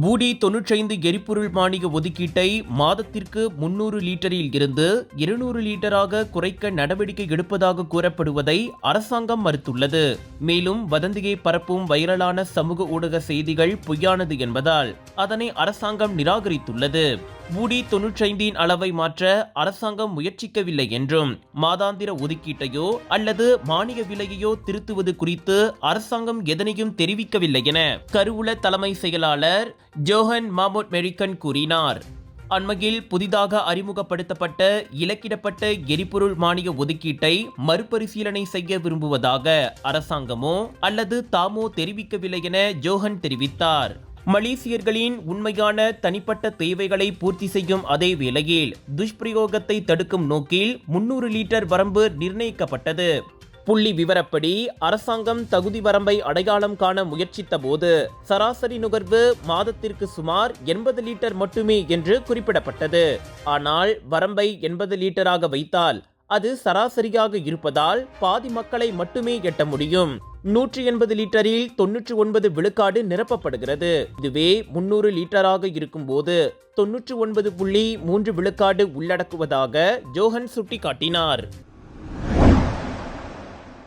பூடி 95 எரிபொருள் மானிய ஒதுக்கீட்டை மாதத்திற்கு 300 லிட்டரில் இருந்து 200 லிட்டராக குறைக்க நடவடிக்கை எடுப்பதாக கூறப்படுவதை அரசாங்கம் மறுத்துள்ளது. மேலும் வதந்தியை பரப்பும் வைரலான சமூக ஊடக செய்திகள் பொய்யானது என்பதால் அதனை அரசாங்கம் நிராகரித்துள்ளது. பூடி 95 அளவை மாற்ற அரசாங்கம் முயற்சிக்கவில்லை என்றும் மாதாந்திர ஒதுக்கீட்டையோ அல்லது மானிய விலையையோ திருத்துவது குறித்து அரசாங்கம் எதனையும் தெரிவிக்கவில்லை என கருவூல தலைமை செயலாளர் ஜோஹன் மாமோட் மெரிக்கன் கூறினார். அண்மையில் புதிதாக அறிமுகப்படுத்தப்பட்ட இலக்கிடப்பட்ட எரிபொருள் மானிய ஒதுக்கீட்டை மறுபரிசீலனை செய்ய விரும்புவதாக அரசாங்கமோ அல்லது தாமோ தெரிவிக்கவில்லை என ஜோஹன் தெரிவித்தார். மலேசியர்களின் உண்மையான தனிப்பட்ட தேவைகளை பூர்த்தி செய்யும் அதே வேளையில் துஷ்பிரயோகத்தை தடுக்கும் நோக்கில் 300 லிட்டர் வரம்பு நிர்ணயிக்கப்பட்டது. புள்ளி விவரப்படி அரசாங்கம் தகுதி வரம்பை அடையாளம் காண முயற்சித்த போது சராசரி நுகர்வு மாதத்திற்கு சுமார் 80 லிட்டர் மட்டுமே என்று குறிப்பிடப்பட்டது. ஆனால் வரம்பை 80 லிட்டராக வைத்தால் அது சராசரியாக இருப்பதால் பாதி மக்களை மட்டுமே எட்ட முடியும். 180 லிட்டரில் 99 விழுக்காடு நிரப்பப்படுகிறது. இதுவே 300 லிட்டராக இருக்கும் போது 99.3 விழுக்காடு உள்ளடக்குவதாக ஜோஹன் சுட்டிக்காட்டினார்.